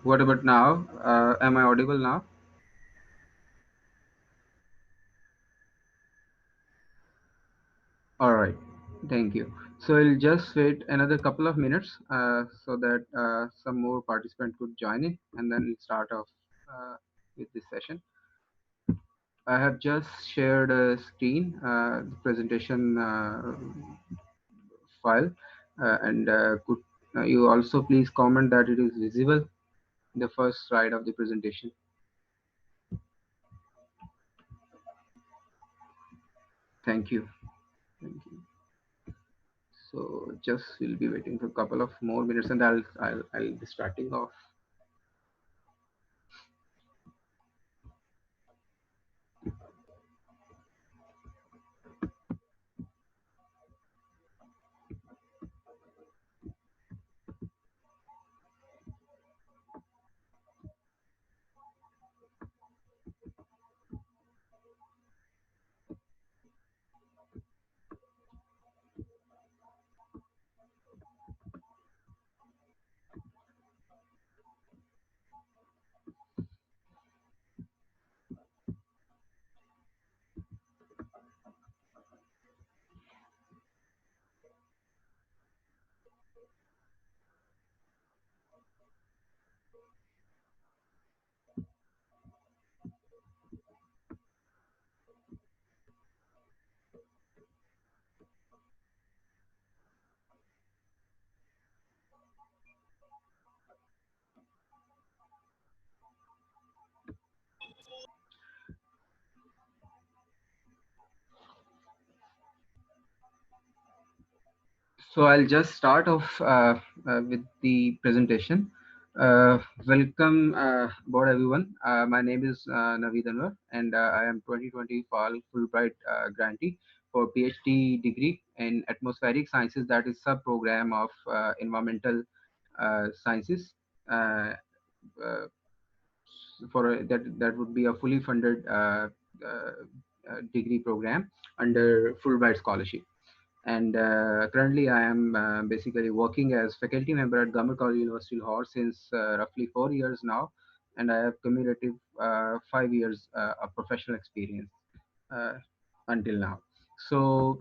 What about now? Am I audible now? All right. Thank you. So I'll just wait another couple of minutes so that some more participants could join in, and then we'll start off with this session. I have just shared a screen, the presentation file, and could you also please comment that it is visible, the first slide of the presentation. Thank you. Thank you. So just we'll be waiting for a couple of more minutes, and I'll be starting off. So I'll just start off with the presentation. Welcome aboard everyone. My name is Naveed Anwar, and I am 2020 Fall Fulbright grantee for PhD degree in atmospheric sciences, that is sub program of environmental sciences. Uh, uh, that would be a fully funded uh, degree program under Fulbright scholarship. And currently I am basically working as faculty member at Government College University Lahore since roughly 4 years now, and I have cumulative 5 years of professional experience uh, until now. So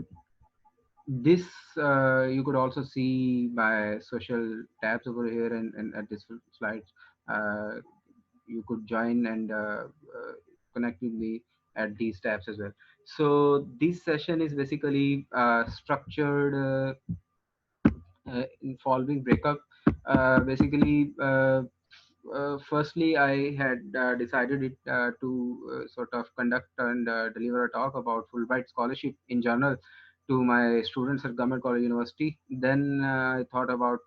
this you could also see my social tabs over here, and at this slide uh, you could join and connect with me at these tabs as well. So this session is basically structured in following breakup. Basically, firstly, I had decided it to sort of conduct and deliver a talk about Fulbright scholarship in general to my students at Government College University. Then I thought about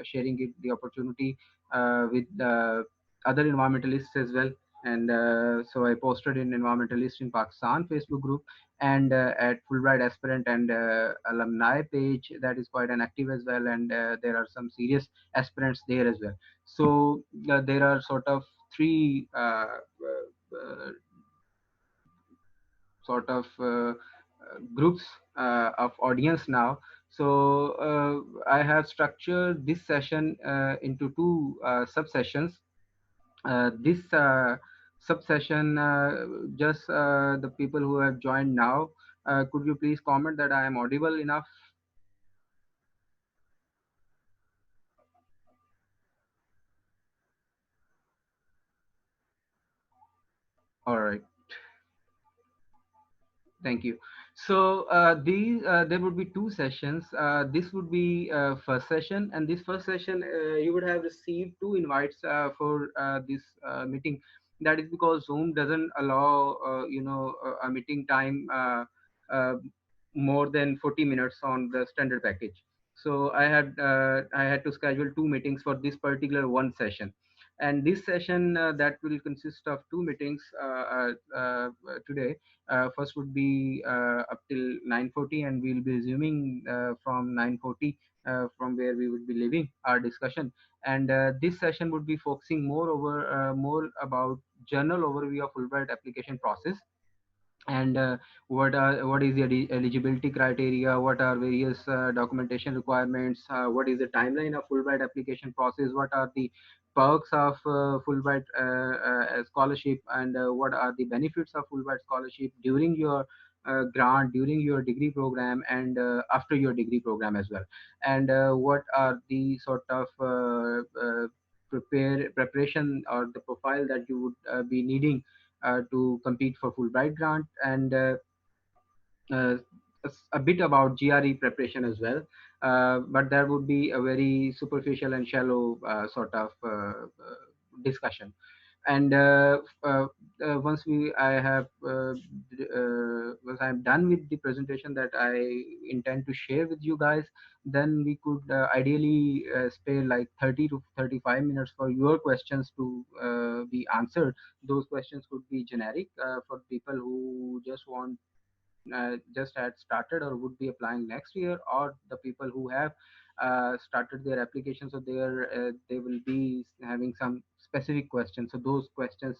sharing it, the opportunity with other environmentalists as well. And so I posted in Environmentalist in Pakistan Facebook group, and at Fulbright aspirant and alumni page that is quite an active as well, and there are some serious aspirants there as well. So there are sort of three sort of groups of audience now. So I have structured this session into two subsessions. This subsession, just the people who have joined now, could you please comment that I am audible enough? All right. Thank you. So there would be two sessions. This would be first session, and this first session you would have received two invites for this meeting. That is because Zoom doesn't allow a meeting time uh, more than 40 minutes on the standard package. So I had to schedule two meetings for this particular one session, and this session that will consist of two meetings today. First would be up till 9:40, and we'll be resuming from 9:40 from where we would be leaving our discussion. And this session would be focusing more about general overview of Fulbright application process, and what is the eligibility criteria, what are various documentation requirements, what is the timeline of Fulbright application process, what are the perks of Fulbright scholarship, and what are the benefits of Fulbright scholarship during your grant, during your degree program, and after your degree program as well, and what are the sort of preparation or the profile that you would be needing to compete for Fulbright grant, and uh, a bit about GRE preparation as well. But there would be a very superficial and shallow sort of discussion. And once I have once I'm done with the presentation that I intend to share with you guys, then we could ideally spare like 30 to 35 minutes for your questions to be answered. Those questions could be generic for people who just had started or would be applying next year, or the people who have started their application, so they will be having some specific questions, so those questions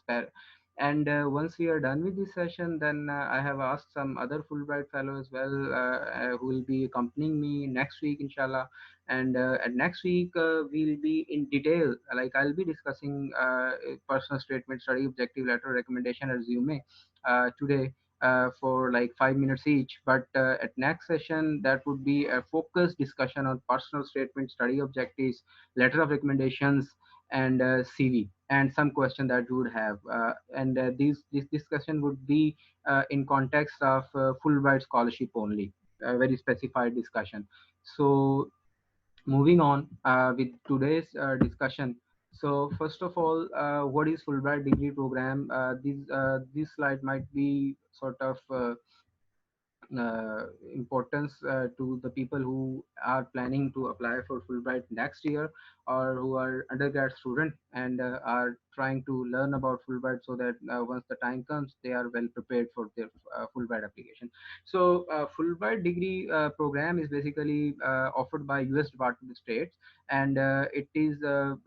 and once we are done with this session, then I have asked some other Fulbright fellow as well, who will be accompanying me next week, inshallah. And at next week we'll be in detail, like I'll be discussing personal statement, study objective letter, recommendation, resume today for like 5 minutes each. But at next session, that would be a focused discussion on personal statement, study objectives, letter of recommendations, and CV, and some question that you would have. And this discussion would be in context of Fulbright scholarship only, a very specified discussion. So moving on with today's discussion. So first of all, what is Fulbright degree program? This slide might be sort of importance to the people who are planning to apply for Fulbright next year, or who are undergrad student and are trying to learn about Fulbright, so that once the time comes, they are well prepared for their Fulbright application. So Fulbright degree program is basically offered by US Department of State, and it is a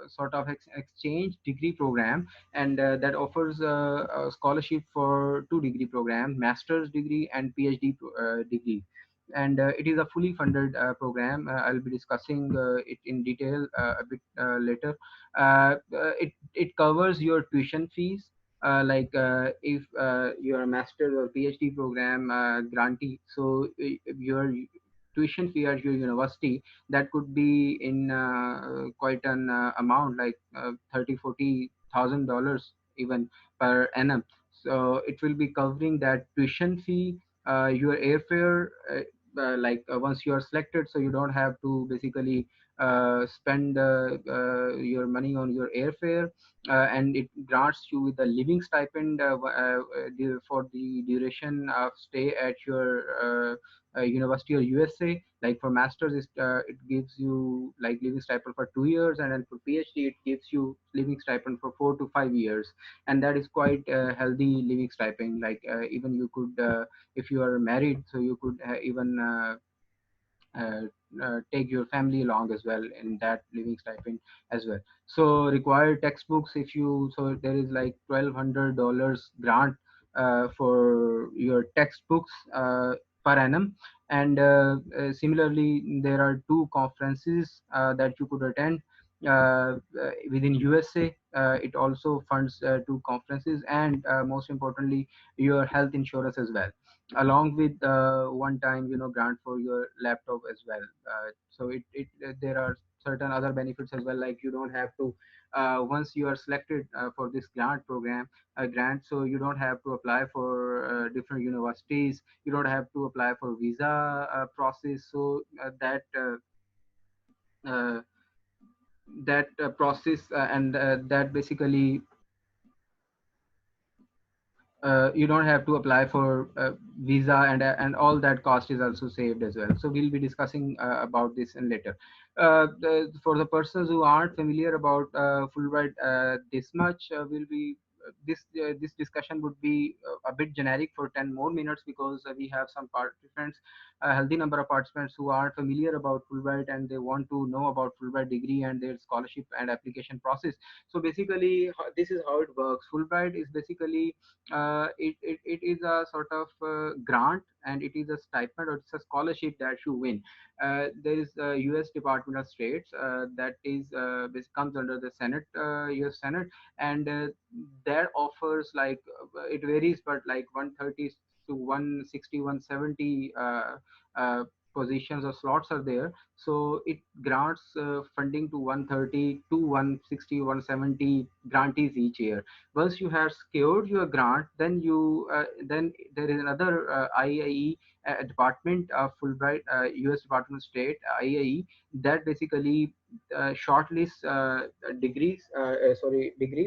sort of exchange degree program, and that offers a scholarship for two degree program, master's degree and PhD degree. And it is a fully funded program. I'll be discussing it in detail a bit later. It covers your tuition fees, like if you're a master's or PhD program grantee, so your tuition fee at your university, that could be in quite an amount, like 30-40 thousand dollars even per annum. So it will be covering that tuition fee, your airfare, like once you are selected, so you don't have to basically spend your money on your airfare, and it grants you with a living stipend for the duration of stay at your university or USA. Like for masters, it gives you like living stipend for 2 years, and then for PhD, it gives you living stipend for 4 to 5 years, and that is quite a healthy living stipend. Like even you could, if you are married, so you could even uh, take your family along as well in that living stipend as well. So required textbooks, if you, so there is like $1,200 grant for your textbooks per annum. And similarly, there are two conferences that you could attend within USA. It also funds two conferences, and most importantly, your health insurance as well, along with one time grant for your laptop as well. So there are certain other benefits as well, like you don't have to, once you are selected for this grant, so you don't have to apply for different universities, you don't have to apply for visa process. So uh, that process and that basically you don't have to apply for visa, and all that cost is also saved as well. So we'll be discussing about this in later. For the persons who aren't familiar about Fulbright this much, will be this discussion would be a bit generic for 10 more minutes, because we have some participants a healthy number of participants who are familiar about Fulbright and they want to know about Fulbright degree and their scholarship and application process. So basically, this is how it works. Fulbright is basically it is a sort of grant, and it is a stipend or it's a scholarship that you win. There is U.S. Department of States that is this comes under the Senate, U.S. Senate, and that offers like it varies, but like 130 to 160, 170 positions or slots are there. So it grants funding to 130 to 160, 170 grantees each year. Once you have secured your grant, then there is another IIE department of Fulbright, U.S. Department of State, IIE, that basically shortlists degrees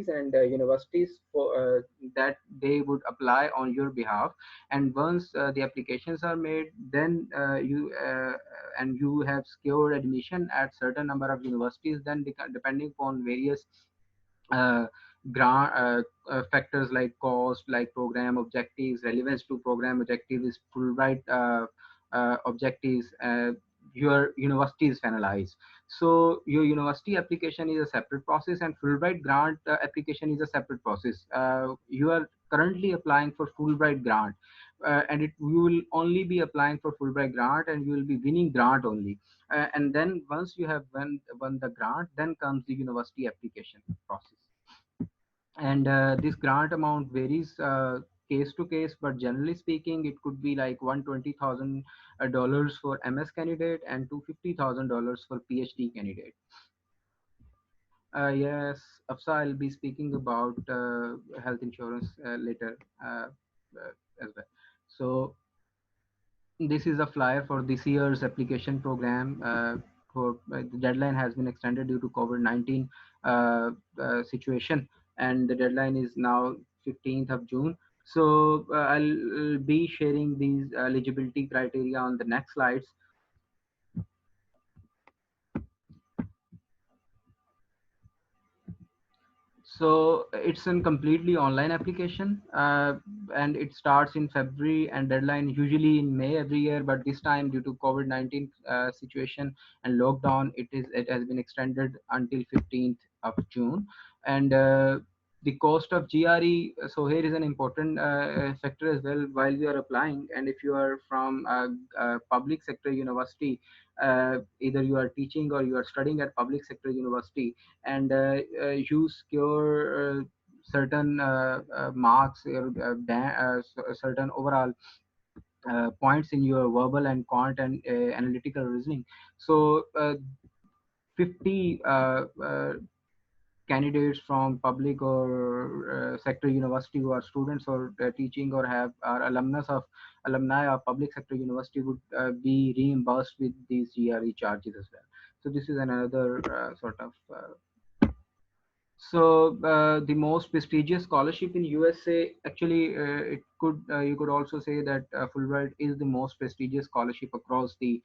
and universities for that they would apply on your behalf. And once the applications are made, then you have secured admission at certain number of universities, then depending upon various uh, grant factors like cost, like program objectives, relevance to program objectives, Fulbright objectives, your university is finalized. So your university application is a separate process, and Fulbright grant application is a separate process. You are currently applying for Fulbright grant, and you will only be applying for Fulbright grant, and you will be winning grant only. And then once you have won the grant, then comes the university application process. And this grant amount varies case to case, but generally speaking it could be like $120,000 for MS candidate and $250,000 for PhD candidate. Yes, Afsa, I'll be speaking about health insurance later as well. So this is a flyer for this year's application program. For the deadline has been extended due to COVID-19 situation, and the deadline is now 15th of June. So I'll be sharing these eligibility criteria on the next slides. So it's a completely online application, and it starts in February and deadline usually in May every year. But this time, due to COVID-19 situation and lockdown, it has been extended until 15th of June. And the cost of GRE. So here is an important factor as well while you are applying. And if you are from a public sector university, either you are teaching or you are studying at public sector university, and you secure certain marks or certain overall points in your verbal and quant and analytical reasoning. So 50 candidates from public or sector university who are students or teaching or have are alumni of public sector university would be reimbursed with these GRE charges as well. So this is another sort of so the most prestigious scholarship in USA, actually, it could you could also say that Fulbright is the most prestigious scholarship across the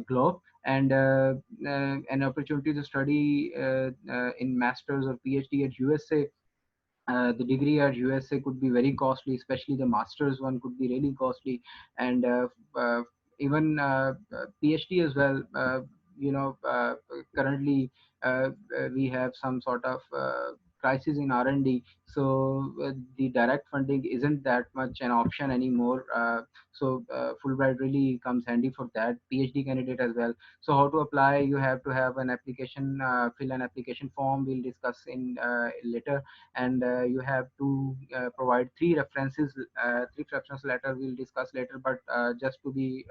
globe, and an opportunity to study in masters or PhD at USA. The degree at USA could be very costly, especially the master's one could be really costly, and even PhD as well. Currently we have some sort of crisis in R&D, so the direct funding isn't that much an option anymore. So Fulbright really comes handy for that. PhD candidate as well. So how to apply? You have to have an application, fill an application form. We'll discuss in later, and you have to provide three reference letter we'll discuss later, but just to be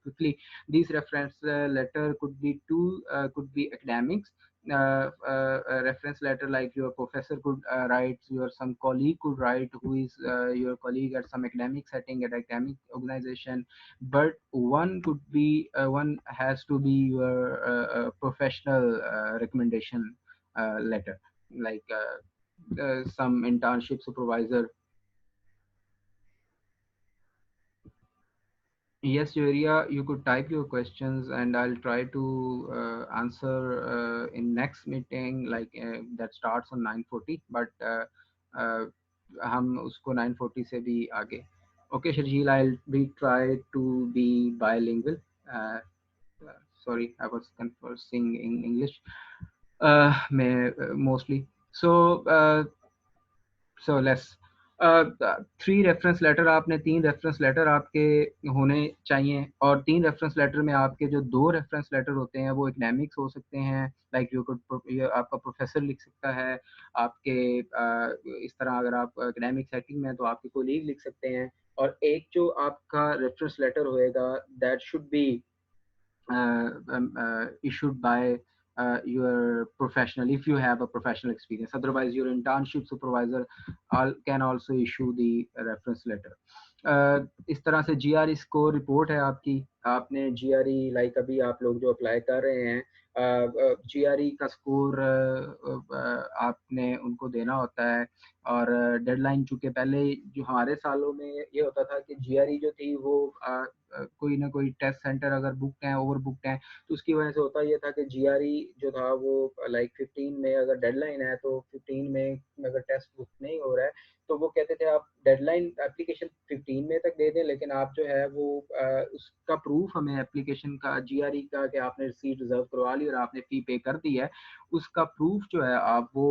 quickly, these reference letter could be academics, a reference letter like your professor could write, your some colleague could write, who is your colleague at some academic setting at academic organization. But one has to be your professional recommendation letter, like some internship supervisor. Yes, Juria, you could type your questions and I'll try to answer in next meeting, like that starts on 9:40, but हम उसको 9:40 से भी आगे. Okay, Sharjeel, I'll be try to be bilingual. Uh, Sorry, I was conversing in English. Mostly. So let's three reference letter आपने तीन reference letter आपके होने चाहिए और तीन रेफरेंस लेटर में आपके जो दो रेफरेंस लेटर होते हैं वो एकेडमिक्स हो सकते हैं लाइक ये आपका प्रोफेसर लिख सकता है आपके इस तरह अगर आप एकेडमिक सेटिंग में हैं तो आपके कोलीग लिख सकते हैं और एक जो आपका रेफरेंस लेटर होएगा that should be issued by your professional if you have a professional experience, otherwise your internship supervisor can also issue the reference letter. इस तरह से GRE स्कोर रिपोर्ट है आपकी आपने GRE लाइक अभी आप लोग जो अप्लाई कर रहे हैं GRE का स्कोर आपने उनको देना होता है और डेडलाइन चूँकि पहले जो हमारे सालों में ये होता था कि GRE जो थी वो कोई ना कोई टेस्ट सेंटर अगर बुकड हैं ओवर बुकड हैं तो उसकी वजह से होता ये था कि GRE जो था वो लाइक 15 में अगर डेडलाइन है तो 15 में अगर टेस्ट बुक नहीं हो रहा है तो वो कहते थे आप डेडलाइन एप्लीकेशन 15 में तक दे दें लेकिन आप जो है वो उसका प्रूफ हमें एप्लीकेशन का GRE का कि आपने सीट रिजर्व करवा ली और आपने फी पे कर दी है उसका प्रूफ जो है आप वो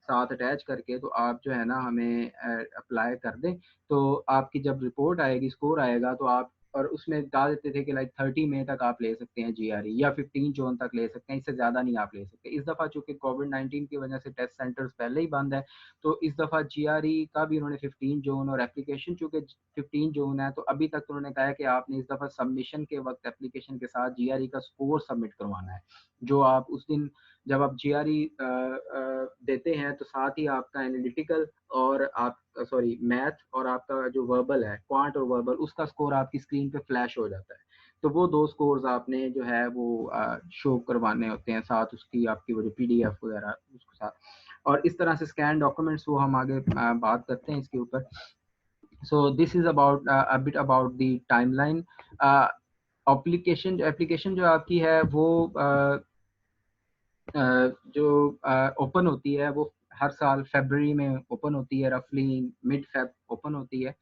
साथ अटैच करके तो आप जो है ना हमें अप्लाई कर दें तो आपकी जब रिपोर्ट आएगी स्कोर आएगा तो आप और उसमें डाल देते थे कि लाइक 30 मई तक आप ले सकते हैं GRE या 15 जून तक ले सकते हैं इससे ज़्यादा नहीं आप ले सकते इस दफ़ा चूंकि कोविड-19 की वजह से टेस्ट सेंटर्स पहले ही बंद है तो इस दफ़ा GRE का भी उन्होंने 15 जून और एप्लीकेशन चूंकि 15 जून है तो अभी तक उन्होंने कहा है कि आपने इस दफ़ा सबमिशन के वक्त एप्लीकेशन के साथ GRE का स्कोर सबमिट करवाना है जो आप उस दिन जब आप GRE देते हैं तो साथ ही आपका एनालिटिकल और आप सॉरी मैथ और आपका जो वर्बल है क्वांट और वर्बल उसका स्कोर आपकी स्क्रीन पे फ्लैश हो जाता है तो वो दो स्कोर्स आपने जो है वो शो करवाने होते हैं साथ उसकी आपकी वो जो PDF वगैरह उसके साथ और इस तरह से स्कैन डॉक्यूमेंट्स वो हम आगे बात करते हैं इसके ऊपर so this is about a bit about the timeline application जो आपकी है वो जो ओपन होती है वो हर साल फरवरी में ओपन होती है रफली मिड फेब ओपन होती है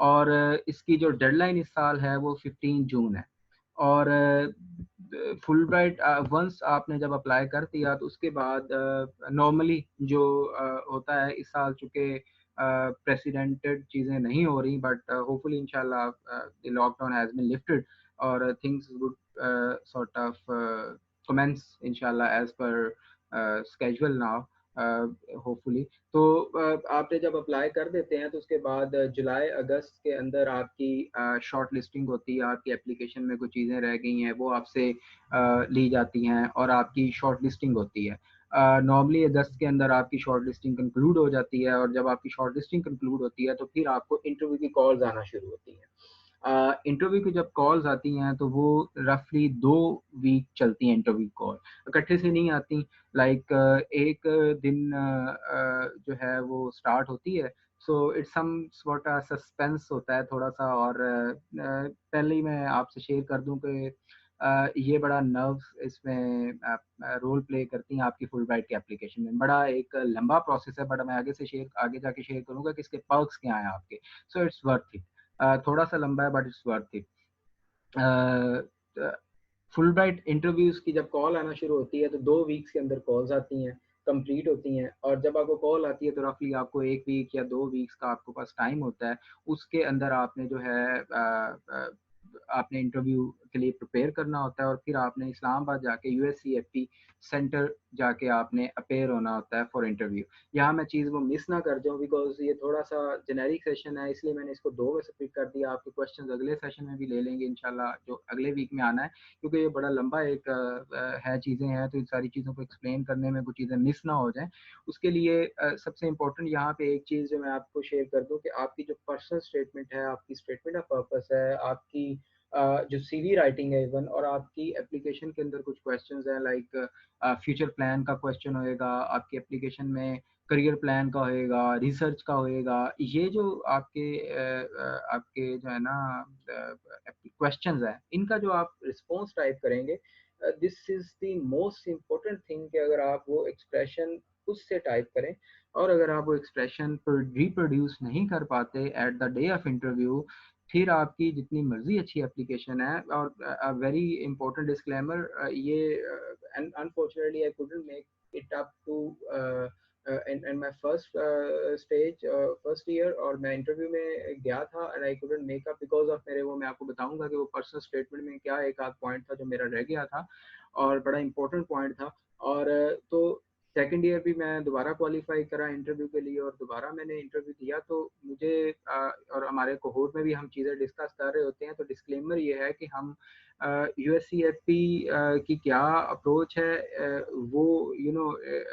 और इसकी जो डेडलाइन इस साल है वो 15 जून है और फुल ब्राइट वंस आपने जब अप्लाई कर दिया तो उसके बाद नॉर्मली जो होता है इस साल चूँकि प्रेसिडेंटेड चीज़ें नहीं हो रही बट होपफुली इंशाल्लाह the lockdown has been lifted और things would sort of commence inshallah as per schedule now hopefully तो आपने जब अप्लाई कर देते हैं तो उसके बाद जुलाई अगस्त के अंदर आपकी शॉर्ट लिस्टिंग होती है आपकी एप्लीकेशन में कुछ चीज़ें रह गई हैं वो आपसे ली जाती हैं और आपकी शॉर्ट लिस्टिंग होती है नॉर्मली अगस्त के अंदर आपकी शॉर्ट लिस्टिंग कंक्लूड हो जाती है और जब आपकी शॉर्ट लिस्टिंग कंक्लूड होती है तो फिर आपको इंटरव्यू की कॉल्स आना शुरू होती हैं इंटरव्यू की जब कॉल्स आती हैं तो वो रफली 2 वीक चलती हैं इंटरव्यू कॉल इकट्ठे से नहीं आती लाइक एक दिन जो है वो स्टार्ट होती है so it's some sort suspense होता है थोड़ा सा और पहले ही मैं आपसे शेयर कर दूं कि ये बड़ा नर्व्स इसमें रोल प्ले करती हैं आपकी फुल ब्राइट के एप्लीकेशन में बड़ा एक लंबा प्रोसेस है बट मैं आगे जाके शेयर करूंगा कि इसके पर्क्स क्या हैं आपके सो इट्स वर्थ इट थोड़ा सा लंबा है but it's worth it full bright interviews की जब कॉल आना शुरू होती है तो 2 वीक्स के अंदर कॉल्स आती हैं कंप्लीट होती हैं और जब आपको कॉल आती है तो रफली आपको 1 वीक या 2 वीक्स का आपके पास टाइम होता है उसके अंदर आपने जो है आपने इंटरव्यू के लिए प्रिपेयर करना होता है और फिर आपने इस्लामाबाद जाके USCFP सेंटर जाके आपने अपेयर होना होता है फॉर इंटरव्यू यहाँ मैं चीज़ वो मिस ना कर जाऊँ बिकॉज ये थोड़ा सा जेनेरिक सेशन है इसलिए मैंने इसको 2 में स्प्लिट कर दिया आपके क्वेश्चंस अगले सेशन में भी ले लेंगे इंशाल्लाह जो अगले वीक में आना है क्योंकि ये बड़ा लंबा एक है चीज़ें हैं तो इन सारी चीज़ों को एक्सप्लेन करने में कुछ चीज़ें मिस ना हो जाएं उसके लिए सबसे इम्पोर्टेंट यहाँ पे एक चीज़ जो मैं आपको शेयर कर दूँ कि आपकी जो पर्सनल स्टेटमेंट है आपकी स्टेटमेंट ऑफ पर्पस है आपकी जो CV राइटिंग है इवन और आपकी एप्लीकेशन के अंदर कुछ क्वेश्चंस हैं लाइक फ्यूचर प्लान का क्वेश्चन होएगा आपकी एप्लीकेशन में करियर प्लान का होएगा रिसर्च का होएगा ये जो आपके जो है ना क्वेश्चंस हैं इनका जो आप रिस्पॉन्स टाइप करेंगे this is the most important thing कि अगर आप वो एक्सप्रेशन उससे टाइप करें और अगर आप वो एक्सप्रेशन रिप्रोड्यूस नहीं कर पाते at the day of interview, फिर आपकी जितनी मर्जी अच्छी एप्लीकेशन है, और वेरी इंपॉर्टेंट डिस्क्लेमर, ये unfortunately I couldn't make it up to in my first stage, first year, और मैं इंटरव्यू में गया था and I couldn't make up because of मेरे, वो मैं आपको बताऊंगा कि वो पर्सनल स्टेटमेंट में क्या एक आध पॉइंट था जो मेरा रह गया था और बड़ा इंपॉर्टेंट पॉइंट था। और तो सेकंड ईयर भी मैं दोबारा क्वालिफाई करा इंटरव्यू के लिए, और दोबारा मैंने इंटरव्यू दिया, तो मुझे और हमारे कोहोर्ट में भी हम चीज़ें डिस्कस कर रहे होते हैं, तो डिस्क्लेमर ये है कि हम यूएससीएफपी की क्या अप्रोच है, वो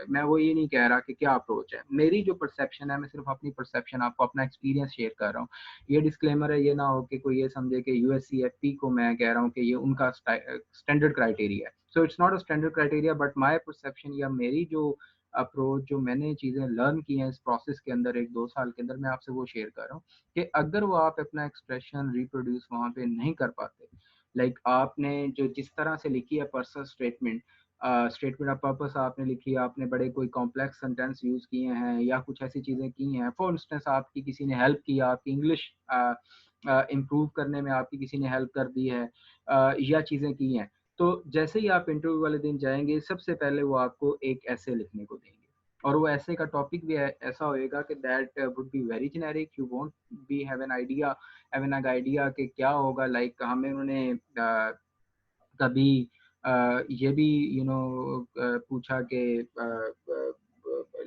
मैं वो ये नहीं कह रहा कि क्या अप्रोच है, मेरी जो परसेप्शन है, मैं सिर्फ अपनी परसेप्शन, आपको अपना एक्सपीरियंस शेयर कर रहा हूँ। ये डिस्क्लेमर है, ये ना हो कि कोई ये समझे कि यूएससीएफपी को मैं कह रहा हूँ कि ये उनका स्टैंडर्ड क्राइटेरिया है। So it's not a standard criteria, but my perception या मेरी जो अप्रोच, जो मैंने चीज़ें लर्न की हैं इस प्रोसेस के अंदर, एक दो साल के अंदर, मैं आपसे वो शेयर कर रहा हूँ कि अगर वो आप अपना एक्सप्रेशन रिप्रोड्यूस वहाँ पे नहीं कर पाते, लाइक आपने जो जिस तरह से लिखी है personal statement, statement of purpose आपने लिखी है, आपने बड़े कोई कॉम्प्लेक्स सेंटेंस यूज़ किए हैं या कुछ ऐसी चीज़ें की हैं, फॉर इंस्टेंस आपकी किसी ने हेल्प किया, आपकी इंग्लिश इम्प्रूव करने में आपकी किसी ने हेल्प कर दी है, या चीज़ें की हैं, तो जैसे ही आप इंटरव्यू वाले दिन जाएंगे, सबसे पहले वो आपको एक ऐसे लिखने को देंगे, और वो ऐसे का टॉपिक भी ऐसा होएगा कि that would be very generic, you won't be have an idea कि क्या होगा। लाइक हमें उन्होंने कभी ये भी पूछा कि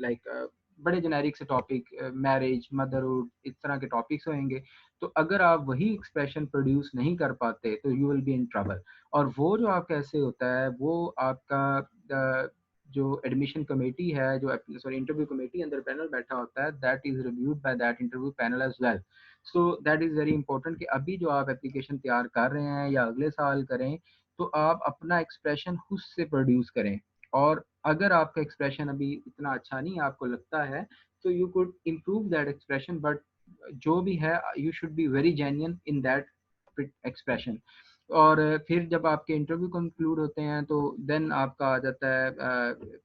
लाइक बड़े जेनेरिक से टॉपिक, मैरिज, मदरहुड, इस तरह के टॉपिक्स होंगे, तो अगर आप वही एक्सप्रेशन प्रोड्यूस नहीं कर पाते तो you will be in trouble. और वो जो आपका ऐसे होता है, वो आपका जो एडमिशन कमेटी है, जो सॉरी इंटरव्यू कमेटी अंदर पैनल बैठा होता है, that is reviewed by that interview panel as well. So that is very important कि अभी जो आप एप्लीकेशन तैयार कर रहे हैं या अगले साल करें, तो आप अपना एक्सप्रेशन खुद से प्रोड्यूस करें। और अगर आपका एक्सप्रेशन अभी इतना अच्छा नहीं आपको लगता है, तो you could improve that expression, but जो भी है you should be very genuine in that expression. और फिर जब आपके इंटरव्यू कंक्लूड होते हैं, तो देन आपका आ जाता है,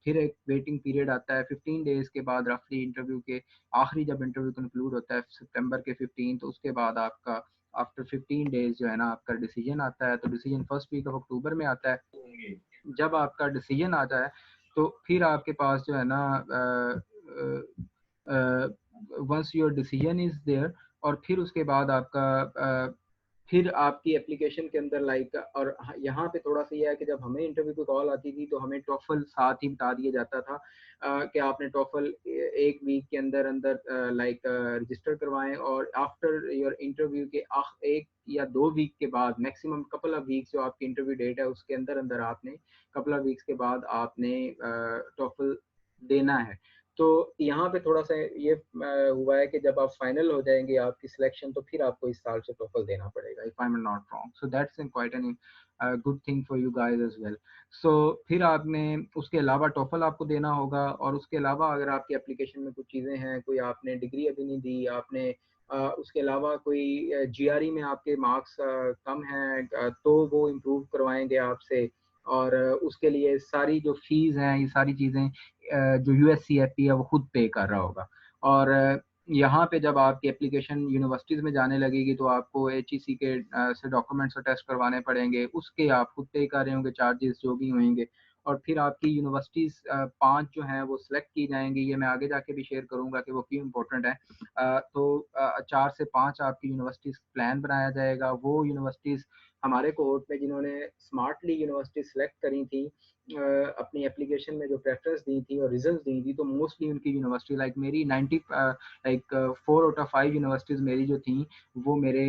फिर एक वेटिंग पीरियड आता है 15 डेज के बाद, रफली इंटरव्यू के आखिरी जब इंटरव्यू कंक्लूड होता है सितंबर के 15, तो उसके बाद आपका आफ्टर 15 डेज जो है ना आपका डिसीजन आता है। तो decision first week of October में आता है। जब आपका डिसीजन आ जाए, तो फिर आपके पास जो है ना, once your decision is there, और फिर उसके बाद आपका फिर आपकी एप्लीकेशन के अंदर लाइक, और यहाँ पे थोड़ा सा ये है कि जब हमें इंटरव्यू की कॉल आती थी, तो हमें टॉफल साथ ही बता दिया जाता था कि आपने टॉफल एक वीक के अंदर अंदर लाइक रजिस्टर करवाएं, और आफ्टर योर इंटरव्यू के एक या 2 वीक के बाद, मैक्सिमम कपल ऑफ वीक्स जो आपकी इंटरव्यू डेट है उसके अंदर अंदर आपने कपल ऑफ वीक्स के बाद आपने टॉफल देना है। तो यहाँ पे थोड़ा सा ये हुआ है कि जब आप फाइनल हो जाएंगे आपकी सिलेक्शन, तो फिर आपको इस साल से टोफल देना पड़ेगा, if I am not wrong. So that's quite an good thing for you guys as well. So फिर आपने उसके अलावा टोफल आपको देना होगा, और उसके अलावा अगर आपकी एप्लीकेशन में कुछ चीज़ें हैं, कोई आपने डिग्री अभी नहीं दी, आपने उसके अलावा कोई जीआरई में आपके मार्क्स कम हैं, तो वो इम्प्रूव करवाएंगे आपसे। और उसके लिए सारी जो फीस हैं, ये सारी चीज़ें जो यूएससीएफपी है वो खुद पे कर रहा होगा। और यहाँ पे जब आपकी एप्लीकेशन यूनिवर्सिटीज़ में जाने लगेगी, तो आपको एचईसी के से डॉक्यूमेंट्स और टेस्ट करवाने पड़ेंगे, उसके आप खुद पे कर रहे होंगे चार्जेस जो भी होंगे। और फिर आपकी यूनिवर्सिटीज़ 5 जो हैं वो सिलेक्ट की जाएंगी, ये मैं आगे जाके भी शेयर करूँगा कि वो क्यों इम्पोर्टेंट है। तो 4 से 5 आपकी यूनिवर्सिटीज़ प्लान बनाया जाएगा। वो यूनिवर्सिटीज़ हमारे कोर्ट में जिन्होंने स्मार्टली यूनिवर्सिटी सेलेक्ट करी थी, अपनी एप्लीकेशन में जो प्रेफरेंस दी थी और रिजल्ट दी थी, तो मोस्टली उनकी यूनिवर्सिटी लाइक मेरी 90 लाइक 4 आउट ऑफ 5 यूनिवर्सिटीज़ मेरी जो थी, वो मेरे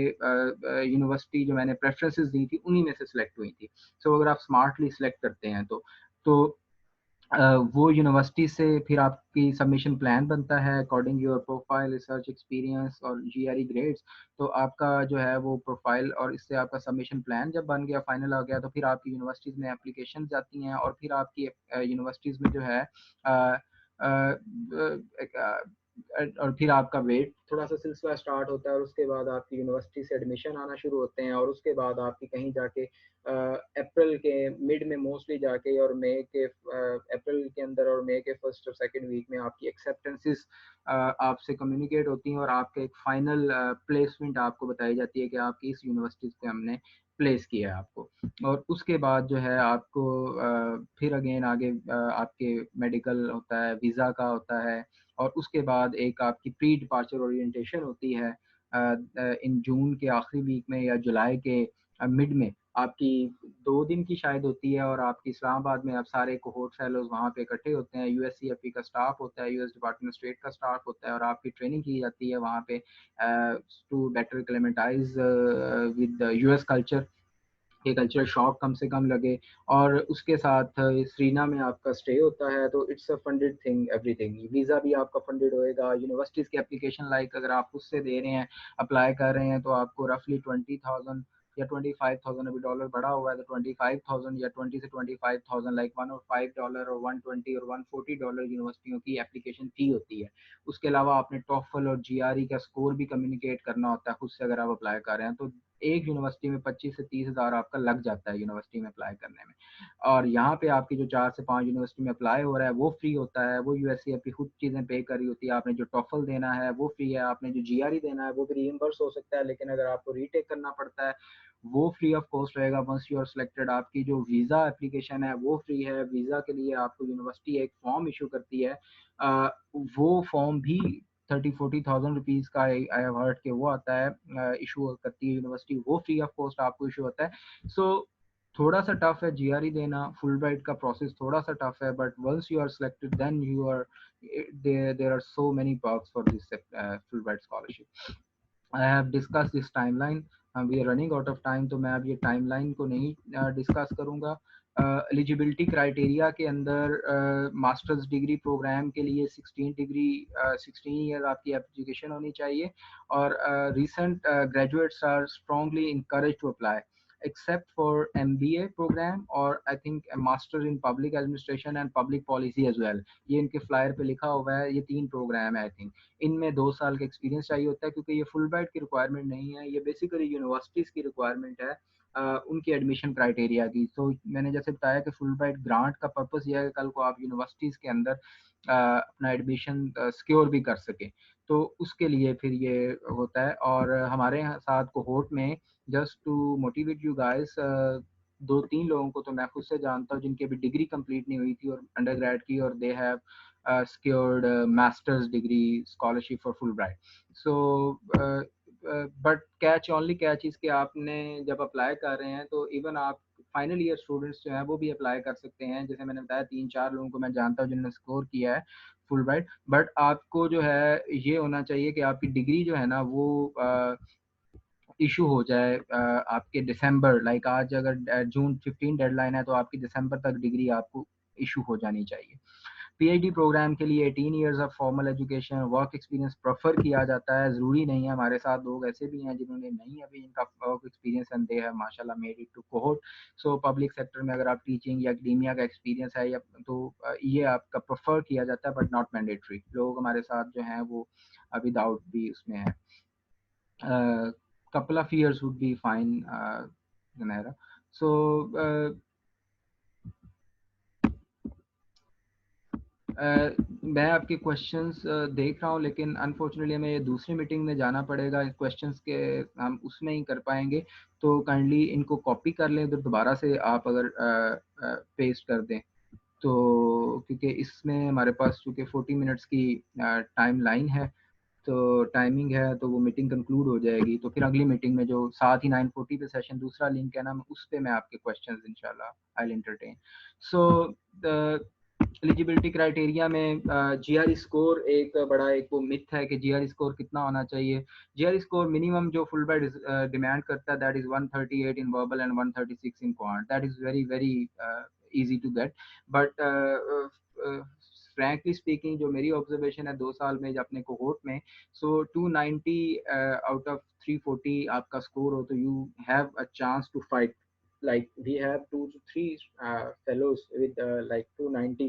यूनिवर्सिटी जो मैंने प्रेफरेंसेस दी थी उन्हीं में से सिलेक्ट हुई थी। सो अगर आप स्मार्टली सिलेक्ट करते हैं, तो वो यूनिवर्सिटी से फिर आपकी सबमिशन प्लान बनता है according your profile, research experience और जीआरई ग्रेड्स। तो आपका जो है वो प्रोफाइल और इससे आपका सबमिशन प्लान जब बन गया, फाइनल आ गया, तो फिर आपकी यूनिवर्सिटीज़ में एप्लीकेशन जाती हैं, और फिर आपकी यूनिवर्सिटीज़ में जो है और फिर आपका वेट थोड़ा सा सिलसिला स्टार्ट होता है, और उसके बाद आपकी यूनिवर्सिटी से एडमिशन आना शुरू होते हैं, और उसके बाद आपकी कहीं जाके अप्रैल के मिड में मोस्टली जाके, और मई के अप्रैल के अंदर और मई के फर्स्ट और सेकंड वीक में आपकी एक्सेप्टेंसेस आपसे कम्युनिकेट होती हैं, और आपके एक फाइनल प्लेसमेंट आपको बताई जाती है कि आपकी इस यूनिवर्सिटी से हमने प्लेस किया है आपको। और उसके बाद जो है आपको फिर अगेन आगे आपके मेडिकल होता है, वीज़ा का होता है, और उसके बाद एक आपकी प्री डिपार्चर ओरिएंटेशन होती है इन जून के आखिरी वीक में या जुलाई के मिड में, आपकी 2 दिन की शायद होती है, और आपकी इस्लामाबाद में आप सारे कोहोर्ट फेलोज वहाँ पे इकट्ठे होते हैं, यूएससीएफपी का स्टाफ होता है, यूएस डिपार्टमेंट स्टेट का स्टाफ होता है, और आपकी ट्रेनिंग की जाती है वहाँ पे to better acclimatise with US culture, के कल्चरल शॉक कम से कम लगे। और उसके साथ सरीना में आपका स्टे होता है, तो it's a funded thing, everything, visa भी आपका फंडेड होएगा, यूनिवर्सिटीज़ की एप्लीकेशन लाइक अगर आप उससे दे रहे हैं, अप्लाई कर रहे हैं, तो आपको रफली 20,000 या 25,000, अभी डॉलर बढ़ा हुआ है तो 25,000 या 20 से 25,000, लाइक $105 और 120 और $140 यूनिवर्सिटियों की एप्लीकेशन फ़ी होती है। उसके अलावा आपने टॉफल और जीआरई का स्कोर भी कम्युनिकेट करना होता है खुद से अगर आप अप्लाई कर रहे हैं, तो एक यूनिवर्सिटी में 25 से 30 हज़ार आपका लग जाता है यूनिवर्सिटी में अप्लाई करने में। और यहाँ पे आपकी जो 4 से 5 यूनिवर्सिटी में अप्लाई हो रहा है वो फ्री होता है, वो यूएससी आपकी खुद चीज़ें पे कर रही होती है, आपने जो टॉफल देना है वो फ्री है, आपने जो जीआरई देना है वो भी रीइंबर्स हो सकता है, लेकिन अगर आपको रीटेक करना पड़ता है वो फ्री ऑफ कॉस्ट रहेगा वंस यू आर सिलेक्टेड। आपकी जो वीज़ा एप्लीकेशन है वो फ्री है, वीज़ा के लिए आपको यूनिवर्सिटी एक फॉर्म इशू करती है, वो फॉर्म भी 30-40,000 रुपीज़ का आई हैव हर्ड के वो आता है, इशू करती है यूनिवर्सिटी, वो फ्री ऑफ कॉस्ट आपको इशू होता है। सो थोड़ा सा टफ है जीआरई देना, फुल ब्राइट का प्रोसेस थोड़ा सा टफ है, but once you are selected then you are there are so many perks for this Fulbright scholarship. I have discuss this timeline, we are running out of time, तो मैं अब ये timeline को नहीं discuss करूँगा। Eligibility criteria के अंदर masters degree programme के लिए 16 ईयर आपकी एप्लीकेशन होनी चाहिए, और recent graduates are strongly encourage to apply except for MBA program और I think a master in public administration and public policy as well। ये इनके फ्लायर पे लिखा हुआ है, ये 3 प्रोग्राम है आई थिंक। इनमें 2 साल का एक्सपीरियंस चाहिए होता है, क्योंकि ये फुल ब्राइट की रिक्वायरमेंट नहीं है, ये बेसिकली यूनिवर्सिटीज़ की रिक्वायरमेंट है उनकी एडमिशन क्राइटेरिया की। तो मैंने जैसे बताया कि फुल ब्राइट ग्रांट का पर्पस यह है कि कल को आप यूनिवर्सिटीज़ के अंदर अपना एडमिशन सिक्योर भी कर सकें, तो उसके लिए फिर ये होता है। और हमारे साथ कोहोर्ट में just to motivate you guys, 2-3 लोगों को तो मैं खुद से जानता हूँ जिनकी अभी डिग्री कंप्लीट नहीं हुई थी और अंडर ग्रेड की, और they have secured master's degree scholarship for Fulbright। So but catch only catch is कि आपने जब अप्लाई कर रहे हैं तो इवन आप फाइनल ईयर स्टूडेंट्स जो हैं वो भी अप्लाई कर सकते हैं। जैसे मैंने बताया 3-4 लोगों को मैं जानता हूँ जिन्होंने स्कोर किया है फुल ब्राइट, बट आपको जो है ये होना चाहिए कि आपकी डिग्री जो है ना वो इशू हो जाए आपके दिसंबर, लाइक आज अगर जून 15 डेडलाइन है तो आपकी दिसंबर तक डिग्री आपको इशू हो जानी चाहिए। पीएचडी प्रोग्राम के लिए 18 years of formal education, work experience prefer किया जाता है, ज़रूरी नहीं है। हमारे साथ लोग ऐसे भी हैं जिन्होंने नहीं अभी इनका work experience and they have माशाल्लाह made it to cohort. So public sector में अगर आप टीचिंग या एकेडेमिया का एक्सपीरियंस है या तो ये आपका प्रेफर किया जाता है बट नॉट मैंडेटरी। लोग हमारे साथ जो हैं वो विदाउट भी उसमें है। Couple of years would be fine, Zanera. So मैं आपके क्वेश्चंस देख रहा हूँ, लेकिन अनफॉर्चुनेटली हमें ये दूसरी मीटिंग में जाना पड़ेगा, क्वेश्चंस के हम उसमें ही कर पाएंगे। तो काइंडली इनको कॉपी कर लें, तो दोबारा से आप अगर पेस्ट कर दें तो, क्योंकि इसमें हमारे पास चूँकि 40 मिनट्स की टाइम लाइन है, तो टाइमिंग है, तो वो मीटिंग कंक्लूड हो जाएगी। तो फिर अगली मीटिंग में जो साथ ही 9:40 पे सेशन दूसरा लिंक है ना, उस पे मैं आपके क्वेश्चंस इंशाल्लाह I will entertain. So the eligibility criteria में जीआरई स्कोर एक बड़ा एक वो मिथ है कि जीआरई स्कोर कितना होना चाहिए। जीआरई स्कोर मिनिमम जो फुल ब्राइट डिमांड करता है that is 138 in verbal and 136 in quant, that is very very easy to get. But frankly speaking जो मेरी ऑब्जर्वेशन है 2 साल में अपने कोहोर्ट में, सो 290 आउट ऑफ 340 आपका स्कोर हो तो you have a chance to fight. Like we have 2 to 3 fellows with like 290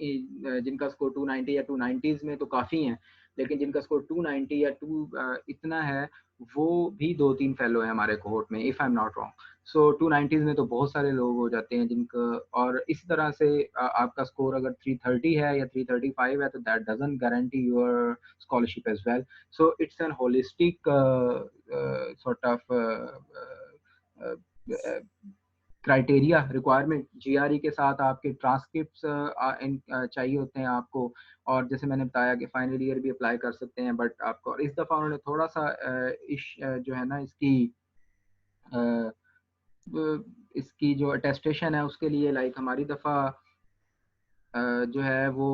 जिनका स्कोर 290 या 290s में तो काफ़ी हैं, लेकिन जिनका स्कोर 290 या 2 इतना है, वो भी 2-3 फेलो हैं हमारे कोहोर्ट में, if I am not wrong. So 290s में तो बहुत सारे लोग हो जाते हैं जिनका, और इस तरह से आपका स्कोर अगर 330 है या 335 है, तो that doesn't guarantee your scholarship as well. So it's an holistic sort of criteria requirement. GRE के साथ आपके ट्रांसक्रिप्ट्स चाहिए होते हैं आपको, और जैसे मैंने बताया कि फाइनल ईयर भी अप्लाई कर सकते हैं, बट आपको इस दफ़ा उन्होंने थोड़ा सा जो है ना इसकी अ, इसकी जो अटेस्टेशन है उसके लिए, लाइक हमारी दफ़ा जो है वो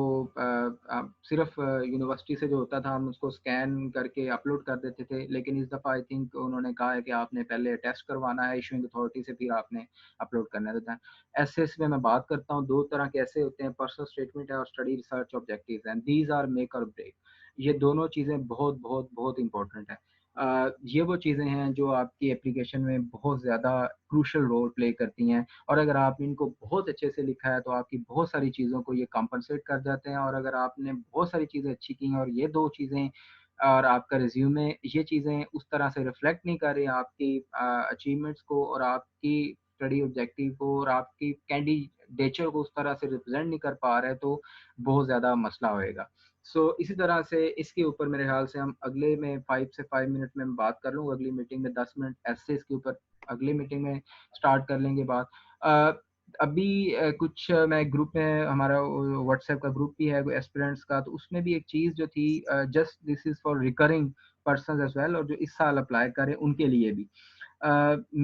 सिर्फ यूनिवर्सिटी से जो होता था हम उसको स्कैन करके अपलोड कर देते थे, लेकिन इस दफ़ा आई थिंक उन्होंने कहा है कि आपने पहले टेस्ट करवाना है इशूइंग अथॉरिटी से, फिर आपने अपलोड करना है। एसेस में मैं बात करता हूँ, दो तरह के ऐसे होते हैं, पर्सनल स्टेटमेंट है और study research objectives and these are make और ब्रेक। ये दोनों चीज़ें बहुत बहुत बहुत इंपॉर्टेंट है। ये वो चीज़ें हैं जो आपकी एप्लीकेशन में बहुत ज़्यादा क्रूशल रोल प्ले करती हैं, और अगर आपने इनको बहुत अच्छे से लिखा है तो आपकी बहुत सारी चीज़ों को ये कॉम्पनसेट कर जाते हैं, और अगर आपने बहुत सारी चीज़ें अच्छी की हैं और ये 2 चीज़ें और आपका रिज़्यूमे ये चीज़ें उस तरह से रिफ्लेक्ट नहीं कर रही आपकी अचीवमेंट्स को और आपकी स्टडी ऑब्जेक्टिव को और आपकी कैंडिडेचर को उस तरह से रिप्रेज़ेंट नहीं कर पा रहे, तो बहुत ज़्यादा मसला होएगा। इसी तरह से इसके ऊपर मेरे ख़्याल से हम अगले में 5 से 5 मिनट में मैं बात कर लूँगा, अगली मीटिंग में 10 मिनट एसेस के ऊपर अगली मीटिंग में स्टार्ट कर लेंगे बात। अ, अभी मैं ग्रुप में, हमारा व्हाट्सएप का ग्रुप भी है एस्पिरेंट्स का, तो उसमें भी एक चीज़ जो थी, just this is for recurring persons as well, और जो इस साल अप्लाई करें उनके लिए भी।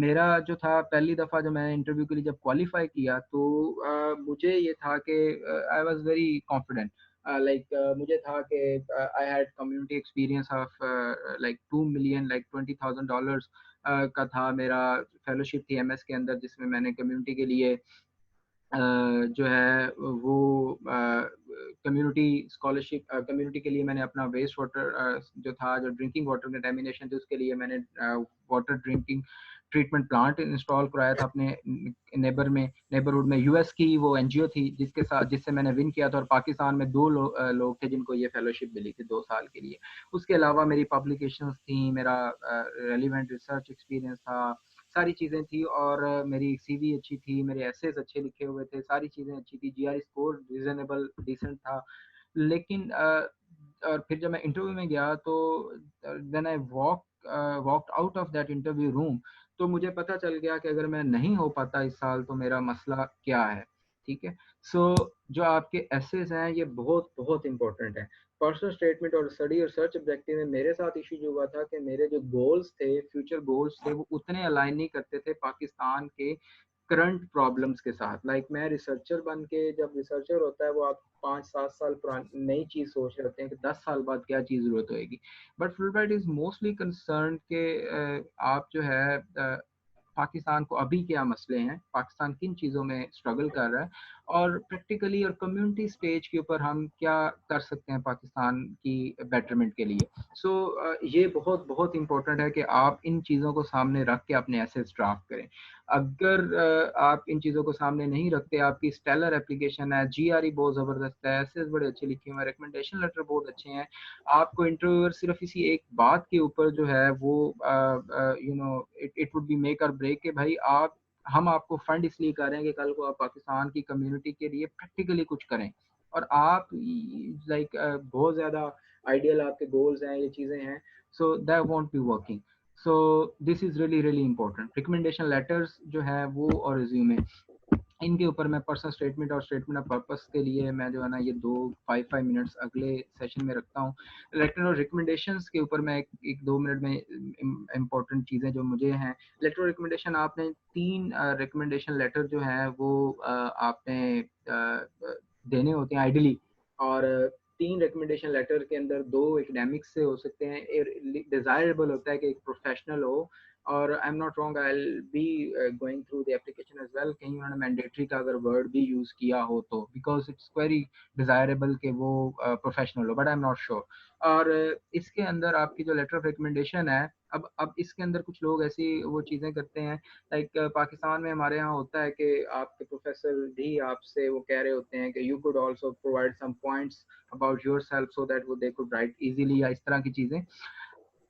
मेरा जो था पहली दफ़ा जब मैंने इंटरव्यू के लिए जब क्वालिफ़ाई किया, तो मुझे ये था कि आई वाज़ वेरी कॉन्फिडेंट, मुझे था कि I had community experience of like 2 million like $20,000 का था मेरा फेलोशिप थी एमएस के अंदर, जिसमें मैंने कम्युनिटी के लिए जो है वो कम्युनिटी स्कॉलरशिप, कम्युनिटी के लिए मैंने अपना वेस्ट वाटर जो था, जो ड्रिंकिंग वाटर कंटेमिनेशन थी, उसके लिए मैंने water drinking treatment plant install कराया था अपने नेबरहुड में। यूएस की वो एनजीओ थी जिससे मैंने विन किया था, और पाकिस्तान में 2 लोग थे जिनको ये फेलोशिप मिली थी 2 साल के लिए। उसके अलावा मेरी पब्लिकेशंस थी, मेरा रेलिवेंट रिसर्च एक्सपीरियंस था, सारी चीज़ें थी, और मेरी सीवी अच्छी थी, मेरे एसेस अच्छे लिखे हुए थे, सारी चीज़ें अच्छी थी, जीआरई स्कोर रीज़नेबल डिसेंट था। लेकिन और फिर जब मैं इंटरव्यू में गया, तो when I walked out of that interview room, तो मुझे पता चल गया कि अगर मैं नहीं हो पाता इस साल, तो मेरा मसला क्या है, ठीक है? जो आपके एसेस हैं ये बहुत बहुत इंपॉर्टेंट है। पर्सनल स्टेटमेंट और स्टडी और सर्च ऑब्जेक्टिव में मेरे साथ इशू जो हुआ था कि मेरे जो गोल्स थे, फ्यूचर गोल्स थे, वो उतने अलाइन नहीं करते थे पाकिस्तान के करंट प्रॉब्लम्स के साथ। मैं रिसर्चर बन के, जब रिसर्चर होता है वो आप 5-7 साल पुरानी नई चीज़ सोच रहे होते हैं कि 10 साल बाद क्या चीज़ ज़रूरत होएगी। But Fulbright is mostly concerned कि आप जो है पाकिस्तान को अभी क्या मसले हैं, पाकिस्तान किन चीज़ों में स्ट्रगल कर रहा है, और प्रैक्टिकली और कम्युनिटी स्टेज के ऊपर हम क्या कर सकते हैं पाकिस्तान की बेटरमेंट के लिए। ये बहुत बहुत इंपॉर्टेंट है कि आप इन चीज़ों को सामने रख के अपने एसेस ड्राफ्ट करें। अगर आप इन चीज़ों को सामने नहीं रखते, आपकी स्टेलर एप्लीकेशन है, जीआरई बहुत ज़बरदस्त है, एसेस बड़े अच्छे लिखे हुए हैं, रिकमेंडेशन लेटर बहुत अच्छे हैं, आपको इंटरव्यूअर सिर्फ इसी एक बात के ऊपर जो है वो इट वुड बी मेक और ब्रेक कि भाई आप हम आपको फंड इसलिए कर रहे हैं कि कल को आप पाकिस्तान की कम्युनिटी के लिए प्रैक्टिकली कुछ करें, और आप बहुत ज़्यादा आइडियल आपके गोल्स हैं, ये चीज़ें हैं, so that want be working. So this is really really important. Recommendation letters जो है वो, और रिज्यूमे, इनके ऊपर मैं पर्सनल स्टेटमेंट और स्टेटमेंट ऑफ पर्पस के लिए मैं जो है ना ये 2 5 5 मिनट्स अगले सेशन में रखता हूँ। लेटर और रिकमेंडेशंस के ऊपर मैं एक 2 मिनट में इम्पोर्टेंट चीज़ें जो मुझे हैं। लेटर और रिकमेंडेशन, आपने 3 रिकमेंडेशन लेटर जो हैं वो आपने देने होते हैं आइडियली, और 3 रिकमेंडेशन लेटर के अंदर 2 एकेडमिक्स से हो सकते हैं, डिज़ायरेबल होता है कि एक प्रोफेशनल हो, और I am not wrong, I will be going through the application as well, कहीं उन्होंने मैंडेटरी का अगर वर्ड भी यूज किया हो तो, बिकॉज इट्स वेरी डिजायरेबल कि वो प्रोफेशनल हो, but I am not sure. और इसके अंदर आपकी जो लेटर ऑफ रिकमेंडेशन है, अब इसके अंदर कुछ लोग ऐसी वो चीज़ें करते हैं, लाइक पाकिस्तान में हमारे यहाँ होता है कि आपके प्रोफेसर भी आपसे वो कह रहे होते हैं कि you could also provide some points about yourself so that वो दे कुड राइट इजीली, या इस तरह की चीज़ें।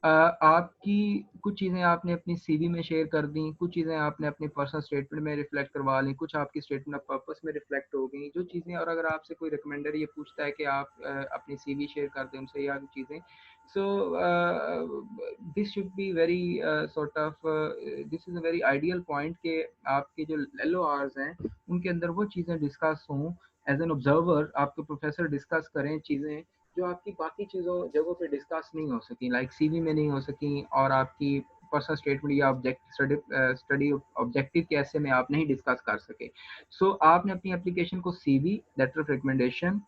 आपकी कुछ चीज़ें आपने अपनी सीवी में शेयर कर दी, कुछ चीज़ें आपने अपनी पर्सनल स्टेटमेंट में रिफ्लेक्ट करवा ली, कुछ आपकी स्टेटमेंट ऑफ पर्पस में रिफ्लेक्ट हो गई जो चीज़ें। और अगर आपसे कोई रिकमेंडर ये पूछता है कि आप अपनी सीवी शेयर कर दें उनसे या चीज़ें, so this should be very sort of, this is a very ideal point कि आपके जो एल हैं उनके अंदर वो चीज़ें डिस्कस हों, एज एन ऑब्जर्वर आपके प्रोफेसर डिस्कस करें चीज़ें जो आपकी बाकी चीज़ों जगहों पे डिस्कस नहीं हो सकी, लाइक सीवी में नहीं हो सकी, और आपकी पर्सनल स्टेटमेंट या स्टडी ऑब्जेक्टिव के ऐसे में आप नहीं डिस्कस कर सके। सो आपने अपनी एप्लीकेशन को सीवी, लेटर ऑफ रिकमेंडेशन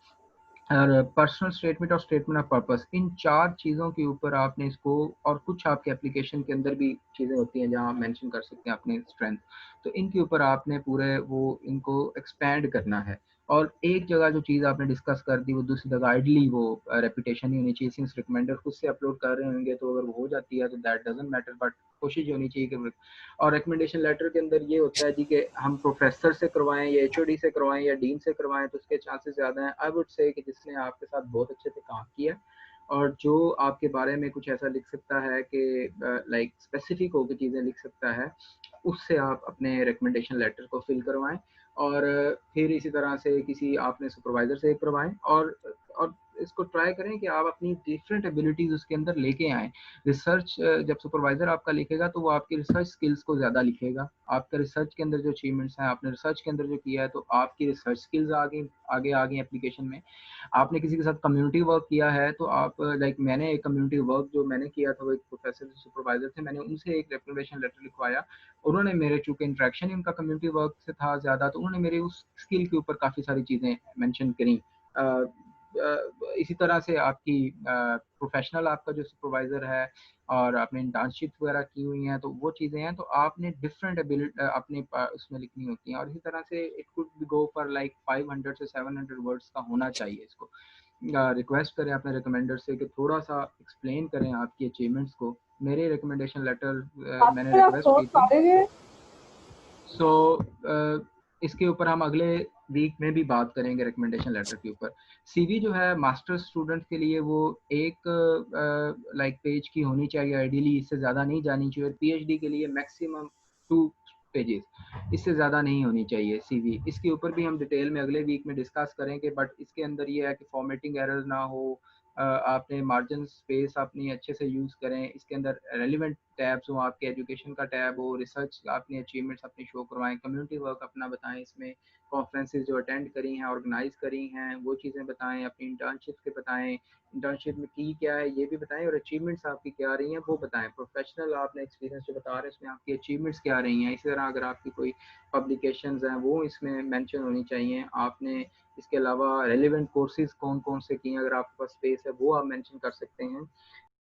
और पर्सनल स्टेटमेंट और स्टेटमेंट ऑफ पर्पस, इन चार चीज़ों के ऊपर आपने इसको, और कुछ आपके एप्लीकेशन के अंदर भी चीज़ें होती हैं जहाँ आप मेंशन कर सकते हैं अपने स्ट्रेंथ, तो इनके ऊपर आपने पूरे वो इनको एक्सपैंड करना है। और एक जगह जो चीज़ आपने डिस्कस कर दी वो दूसरी जगह आइडली वो रेपुटेशन ही होनी चाहिए, सिंस रिकमेंडर खुद से अपलोड कर रहे होंगे तो अगर वो हो जाती है तो दैट डजेंट मैटर, बट कोशिश होनी चाहिए कि। और रिकमेंडेशन लेटर के अंदर ये होता है जी कि हम प्रोफेसर से करवाएं या एचओडी से करवाएं या डीन से करवाएं तो उसके चांसेस ज़्यादा हैं। आई वुड से कि जिसने आपके साथ बहुत अच्छे से काम किया और जो आपके बारे में कुछ ऐसा लिख सकता है कि लाइक स्पेसिफिक होकर चीज़ें लिख सकता है, उससे आप अपने रिकमेंडेशन लेटर को फिल करवाएं। और फिर इसी तरह से किसी आपने सुपरवाइजर से करवाएं, और इसको ट्राई करें कि आप अपनी डिफरेंट एबिलिटीज उसके अंदर लेके आएँ। रिसर्च जब सुपरवाइजर आपका लिखेगा तो वो आपकी रिसर्च स्किल्स को ज़्यादा लिखेगा, आपका रिसर्च के अंदर जो अचीवमेंट्स हैं, आपने रिसर्च के अंदर जो किया है, तो आपकी रिसर्च स्किल्स आगे आगे आ गई एप्लीकेशन में। आपने किसी के साथ कम्युनिटी वर्क किया है तो आप, लाइक मैंने एक कम्युनिटी वर्क जो मैंने किया था वो एक प्रोफेसर सुपरवाइजर थे, मैंने उनसे एक रिकमेंडेशन लेटर लिखवाया। उन्होंने मेरे, चूंकि इंटरेक्शन ही उनका कम्युनिटी वर्क से था ज़्यादा, तो उन्होंने मेरी उस स्किल के ऊपर काफ़ी सारी चीज़ें मेंशन करी। इसी तरह से आपकी प्रोफेशनल आपका जो सुपरवाइज़र है और आपने इंटर्नशिप वगैरह की हुई हैं तो वो चीज़ें हैं, तो आपने डिफरेंट एबिलिटी अपने उसमें लिखनी होती हैं। और इसी तरह से it could be go for like 500 से 700 वर्ड्स का होना चाहिए इसको। रिक्वेस्ट करें अपने रिकमेंडर से कि थोड़ा सा एक्सप्लेन करें आपकी अचीवमेंट्स को। मेरे रिकमेंडेशन लेटर मैंने मास्टर आप रिक्वेस्ट की सोच पा थी। रहे हैं? सो इसके ऊपर हम अगले वीक में भी बात करेंगे रिकमेंडेशन लेटर के ऊपर। सीवी जो है मास्टर स्टूडेंट के लिए वो एक लाइक पेज की होनी चाहिए आइडियली, इससे ज़्यादा नहीं जानी चाहिए। और पीएचडी के लिए मैक्सिमम 2 पेजेस, इससे ज़्यादा नहीं होनी चाहिए सीवी। इसके ऊपर भी हम डिटेल में अगले वीक में डिस्कस करेंगे, बट इसके अंदर ये है कि फॉर्मेटिंग एरर ना हो, आपने मार्जिन स्पेस अपनी अच्छे से यूज़ करें, इसके अंदर रेलिवेंट टैब्स हो, आपके एजुकेशन का टैब हो, रिसर्च अपनी अचीवमेंट्स अपनी शो करवाएं, कम्युनिटी वर्क अपना बताएं, इसमें कॉन्फ्रेंसेज जो अटेंड करी हैं, ऑर्गेनाइज करी हैं, वो चीज़ें बताएं, अपनी इंटर्नशिप के बताएं, इंटर्नशिप में की क्या है ये भी बताएं, और अचीवमेंट्स आपकी क्या रही हैं वो बताएं। प्रोफेशनल आपने एक्सपीरियंस जो बता रहे हैं उसमें आपकी अचीवमेंट्स क्या रही हैं। इसी तरह अगर आपकी कोई पब्लिकेशंस हैं वो इसमें मेंशन होनी चाहिए। आपने इसके अलावा रेलिवेंट कोर्सेज कौन कौन से किए हैं, अगर आपके पास स्पेस है वो आप मेंशन कर सकते हैं।